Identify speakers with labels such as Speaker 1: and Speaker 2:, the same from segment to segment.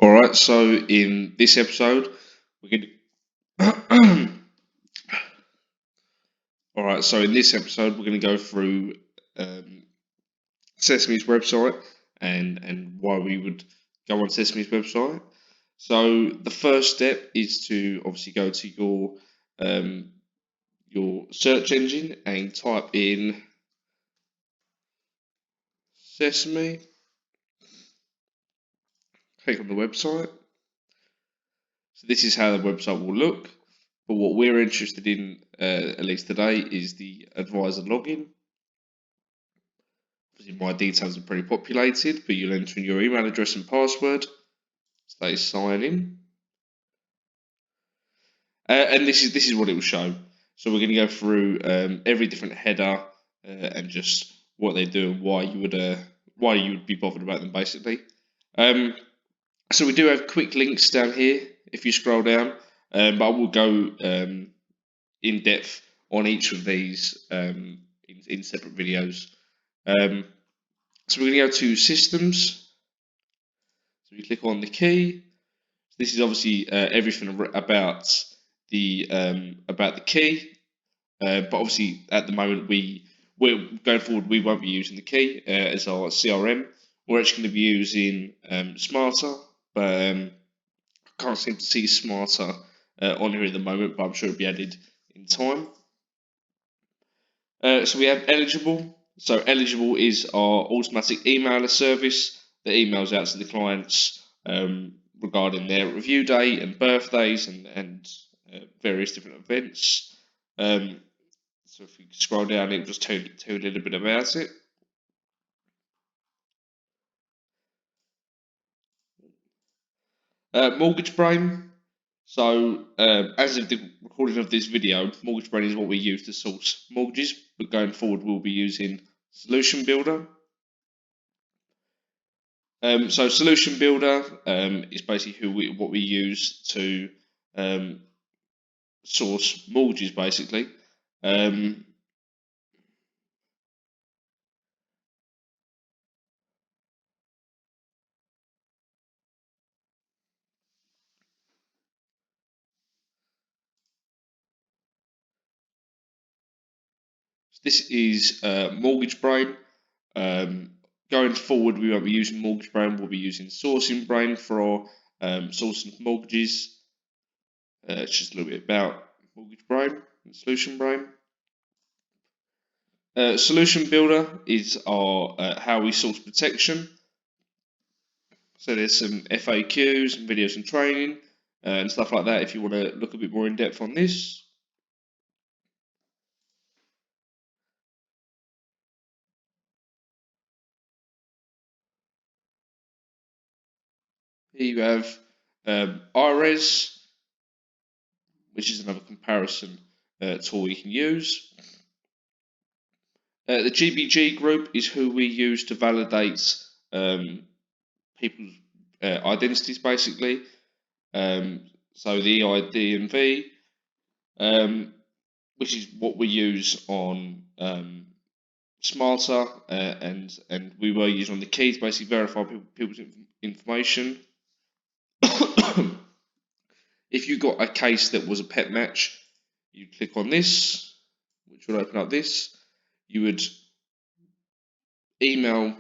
Speaker 1: All right, so in this episode, we're going all right, so in this episode, we're going to go through um, Sesame's website and why we would go on Sesame's website. So the first step is to obviously go to your search engine and type in Sesame. Click on the website. So this is how the website will look. But what we're interested in, at least today, is the advisor login. Obviously, my details are pre-populated, but you'll enter in your email address and password. Stay sign in, and this is what it will show. So we're going to go through every different header and just what they do and why you would be bothered about them, basically. So we do have quick links down here if you scroll down, but I will go in depth on each of these in separate videos. So we're going to go to systems. So we click on the key. This is obviously everything about the key, but obviously at the moment we're going forward. We won't be using the key as our CRM. We're actually going to be using Smarter, but I can't seem to see Smarter on here at the moment. But I'm sure it'll be added in time. So we have eligible. So eligible is our automatic emailer service that emails out to the clients regarding their review date and birthdays and various different events. So if you scroll down, it will just tell you a little bit about it. Mortgage Brain. So as of the recording of this video, Mortgage Brain is what we use to source mortgages, but going forward we'll be using Solution Builder. So Solution Builder is basically what we use to source mortgages, basically. This is Mortgage Brain. Going forward, we won't be using Mortgage Brain. We'll be using Sourcing Brain for our sourcing mortgages. It's just a little bit about Mortgage Brain and Solution Brain. Solution Builder is our how we source protection. So there's some FAQs and videos and training and stuff like that if you want to look a bit more in depth on this. Here you have IRES, which is another comparison tool you can use. The GBG group is who we use to validate people's identities, basically. So the EID and V, which is what we use on Smarter, and we were using on the key to basically verify people's information. If you got a case that was a pet match, you click on this, which will open up this. You would email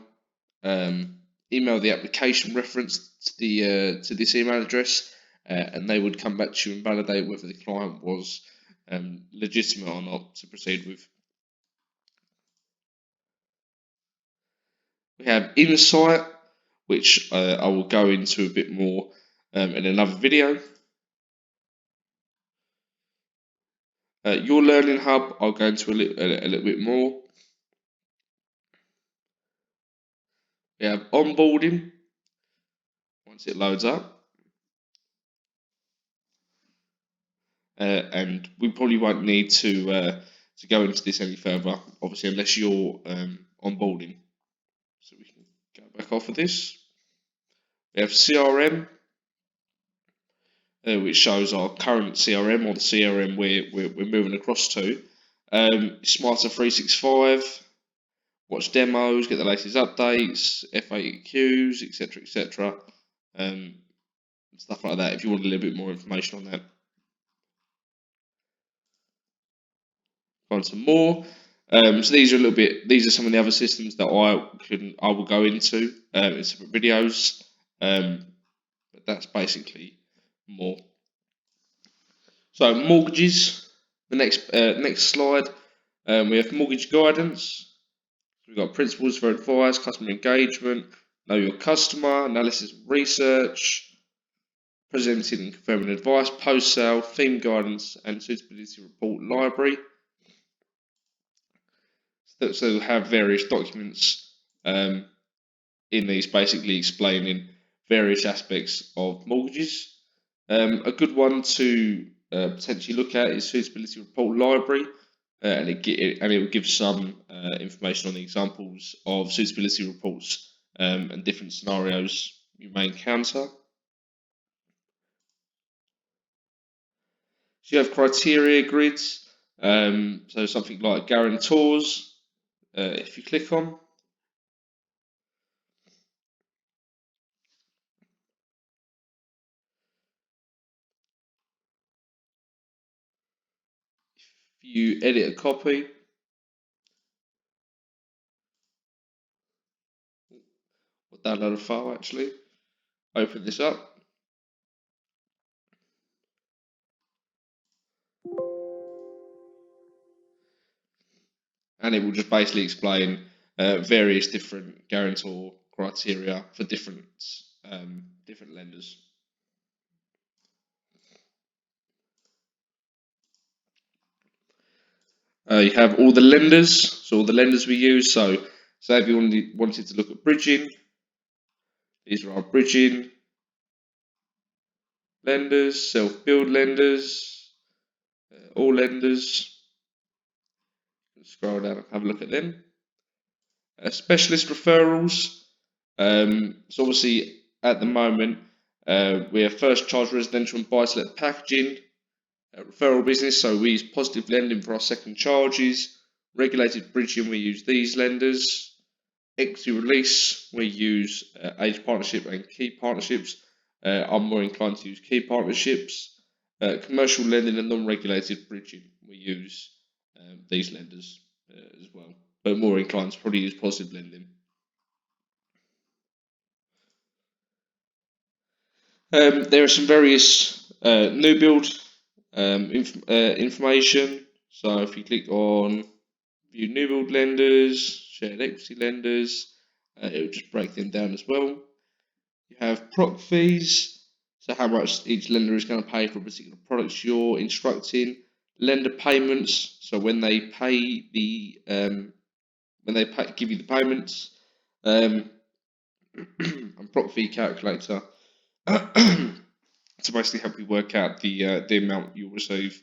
Speaker 1: the application reference to this email address, and they would come back to you and validate whether the client was legitimate or not to proceed with. We have Insight, which I will go into a bit more in another video. Your Learning Hub, I'll go into a little bit more. We have onboarding, once it loads up. And we probably won't need to go into this any further, obviously, unless you're onboarding. So we can go back off of this. We have CRM, which shows our current CRM or the CRM we're moving across to. Smarter 365, watch demos, get the latest updates, FAQs, etc., etc. and stuff like that if you want a little bit more information on that. Find some more. So these are some of the other systems that I will go into in separate videos. But that's basically more. So mortgages. The next slide. We have mortgage guidance. We've got principles for advice, customer engagement, know your customer, analysis and research, presenting and confirming advice, post-sale, theme guidance, and suitability report library. So we'll have various documents in these basically explaining various aspects of mortgages. A good one to potentially look at is suitability report library, and it will give some information on the examples of suitability reports and different scenarios you may encounter. So you have criteria grids, so something like guarantors. If you click on, if you edit a copy, or download a file actually, open this up. And it will just basically explain various different guarantor criteria for different lenders. You have all the lenders, so all the lenders we use. So, say if you wanted to look at bridging, these are our bridging lenders, self-build lenders, all lenders. Scroll down and have a look at them. Specialist referrals. So obviously at the moment we have first charge residential and buy-to-let packaging, referral business, so we use positive lending for our second charges. Regulated bridging, we use these lenders. Equity release, we use age partnership and key partnerships. I'm more inclined to use key partnerships. Commercial lending and non-regulated bridging, we use these lenders as well, but more inclined to probably use positive lending. There are some various new build information. So if you click on view new build lenders, shared equity lenders, it will just break them down as well. You have proc fees, so how much each lender is going to pay for particular products you're instructing. Lender payments, so when they pay give you the payments, and proc fee calculator to basically help you work out the amount you'll receive.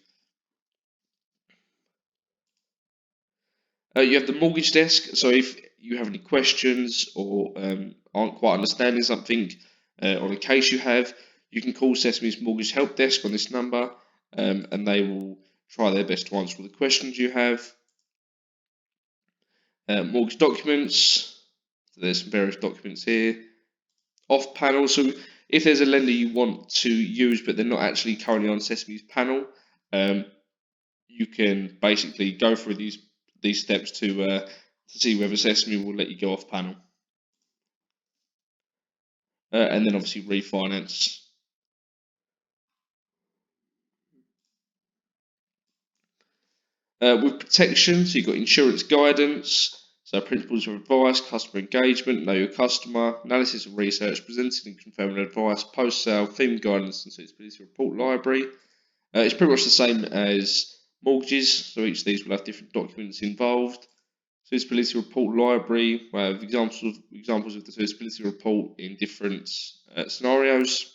Speaker 1: You have the mortgage desk, so if you have any questions or aren't quite understanding something on a case you have, you can call Sesame's mortgage help desk on this number, and they will try their best to answer all the questions you have. Mortgage documents, so there's some various documents here. Off panel, so if there's a lender you want to use but they're not actually currently on Sesame's panel, you can basically go through these steps to see whether Sesame will let you go off panel, and then obviously refinance. With protection, so you've got insurance guidance, so principles of advice, customer engagement, know your customer, analysis and research, presenting and confirming advice, post-sale, theme guidance, and suitability report library. It's pretty much the same as mortgages, so each of these will have different documents involved. Suitability report library, we have examples of the suitability report in different scenarios.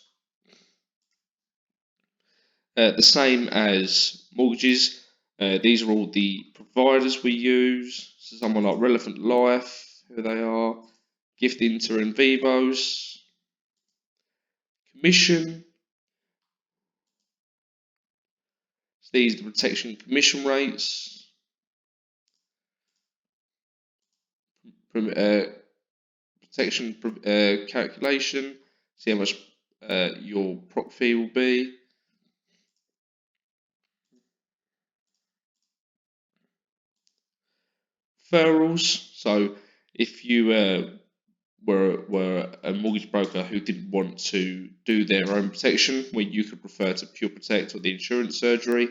Speaker 1: The same as mortgages. These are all the providers we use. So someone like Relevant Life, who they are, Gift Inter and Vivos, commission. So these are the protection commission rates. Protection calculation. See how much your prop fee will be. Referrals. So if you were a mortgage broker who didn't want to do their own protection, where you could refer to Pure Protect or the insurance surgery,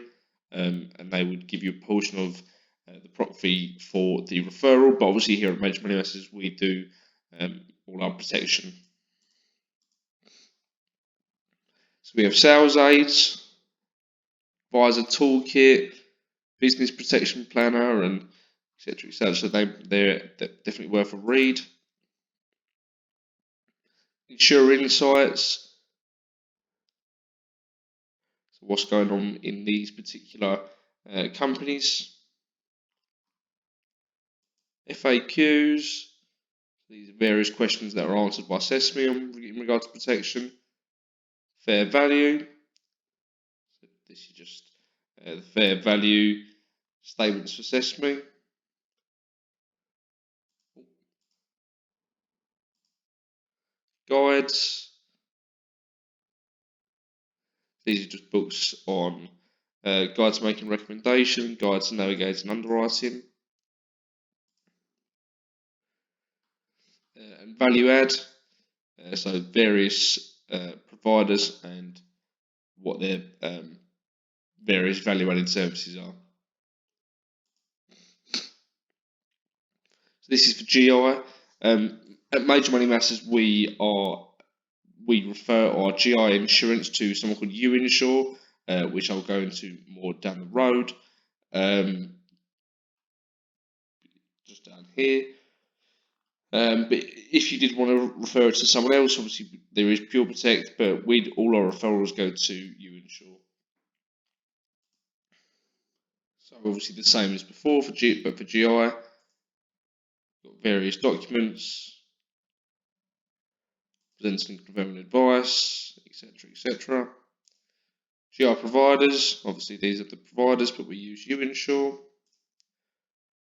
Speaker 1: and they would give you a portion of the prop fee for the referral. But obviously, here at Major Money Masters, we do all our protection. So we have sales aids, advisor toolkit, business protection planner, and etc. etc. So they're definitely worth a read. Insurer insights. So what's going on in these particular companies. FAQs. These are various questions that are answered by Sesame in regard to protection. Fair value. So this is just the fair value statements for Sesame. Guides. These are just books on guides making recommendation, guides to navigating underwriting, and value add. So various providers and what their various value-added services are. So this is for GI. At Major Money Masters, we refer our GI insurance to someone called U-Insure, which I'll go into more down the road. Just down here. But if you did want to refer it to someone else, obviously there is Pure Protect, but all our referrals go to U-Insure. So obviously the same as before but for GI, got various documents, presenting confirming advice, etc., etc. GI providers, obviously these are the providers, but we use U-Insure.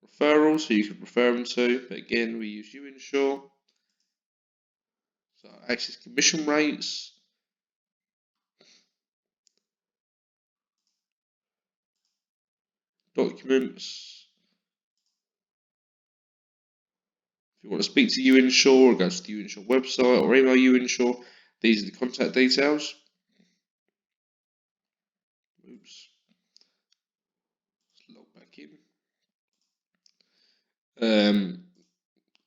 Speaker 1: Referrals, so you could refer them to, but again we use U-Insure. So access commission rates. Documents. If you want to speak to U-Insure, go to the U-Insure website or email U-Insure. These are the contact details. Oops. Let's log back in.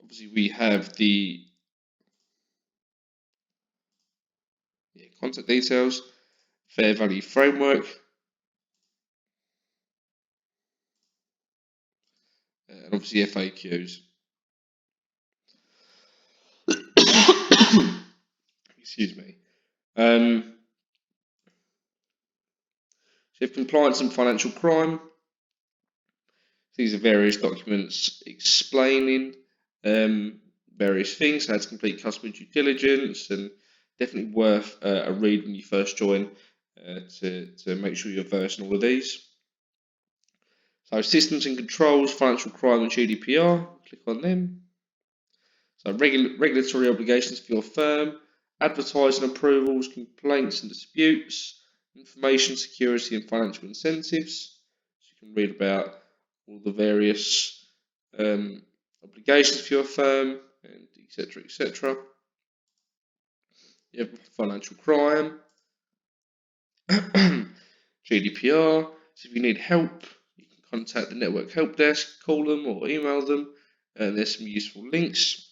Speaker 1: Obviously, we have the contact details, fair value framework, and obviously FAQs. Excuse me. So you have compliance and financial crime. These are various documents explaining various things, how to complete customer due diligence, and definitely worth a read when you first join to make sure you're versed in all of these. So systems and controls, financial crime and GDPR, click on them. So regulatory obligations for your firm, advertising approvals, complaints and disputes, information security and financial incentives. So you can read about all the various obligations for your firm, and etc. etc. You have financial crime, GDPR. So if you need help, you can contact the network help desk, call them or email them, and there's some useful links.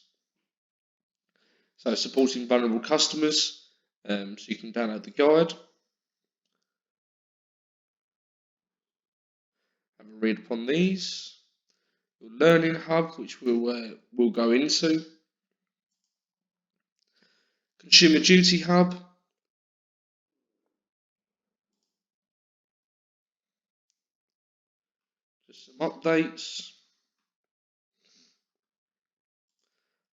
Speaker 1: So supporting vulnerable customers, so you can download the guide. Have a read upon these. Your learning hub, which we'll go into. Consumer duty hub. Just some updates.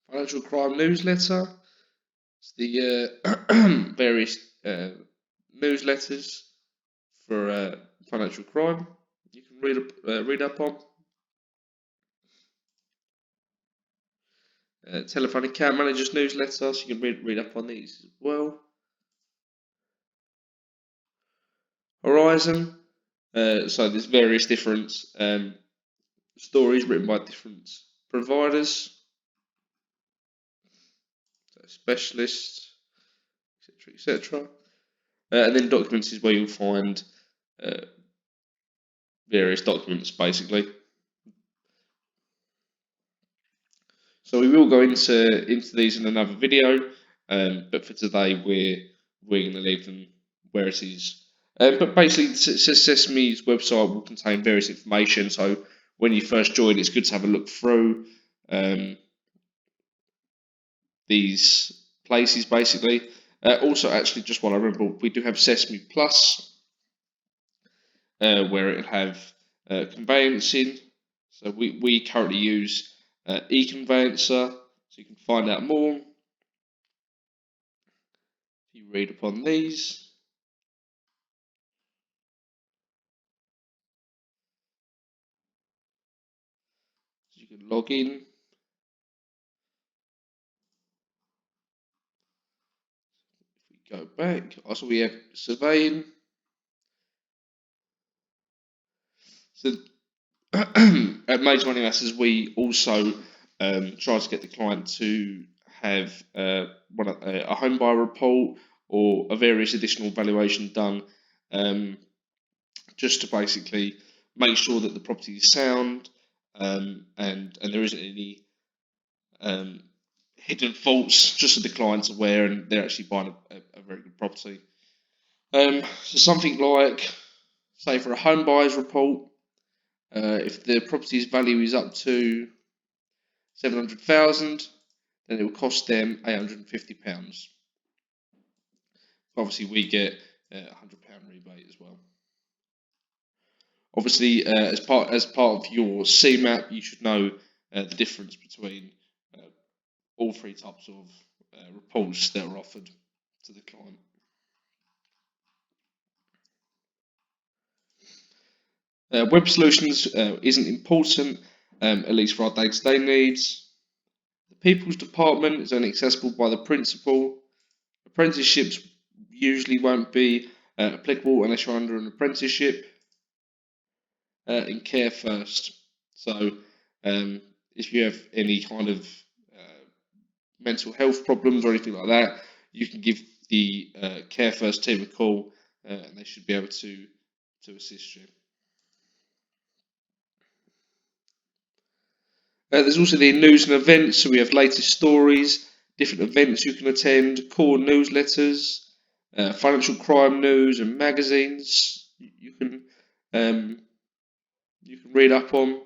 Speaker 1: Financial crime newsletter. It's the various newsletters for financial crime you can read up on. Telephone account managers newsletter, so you can read up on these as well. Horizon. So there's various different stories written by different providers, so specialists, etc., etc. And then documents is where you'll find various documents, basically. So we will go into these in another video, but for today we're going to leave them where it is. But basically, Sesame's website will contain various information. So when you first join, it's good to have a look through these places, basically. Also, actually, just while I remember, we do have Sesame Plus, where it'll have conveyancing. So we currently use e-conveyancer, so you can find out more if you read upon these. So you can log in. If we go back, also we have surveying. So at Major Money Matters, we also try to get the client to have a home buyer report or a various additional valuation done, just to basically make sure that the property is sound, and there isn't any hidden faults, just so the client's aware and they're actually buying a very good property. So something like, say, for a home buyer's report, if the property's value is up to 700,000, then it will cost them £850. Obviously, we get a £100 rebate as well. Obviously, as part of your CMAP, you should know the difference between all three types of reports that are offered to the client. Web solutions isn't important, at least for our day-to-day needs. The People's Department is only accessible by the principal. Apprenticeships usually won't be applicable unless you're under an apprenticeship. And Care First. So if you have any kind of mental health problems or anything like that, you can give the Care First team a call, and they should be able to assist you. There's also the news and events, so we have latest stories, different events you can attend, core newsletters, financial crime news and magazines you can read up on.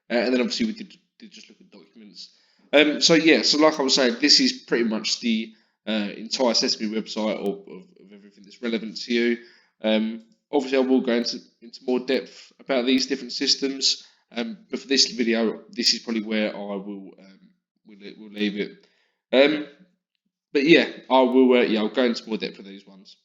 Speaker 1: And then obviously we did just look at documents. So yeah, so like I was saying, this is pretty much the entire Sesame website of everything that's relevant to you. Obviously, I will go into more depth about these different systems, but for this video, this is probably where I will we'll leave it. But yeah, I will. I'll go into more depth for these ones.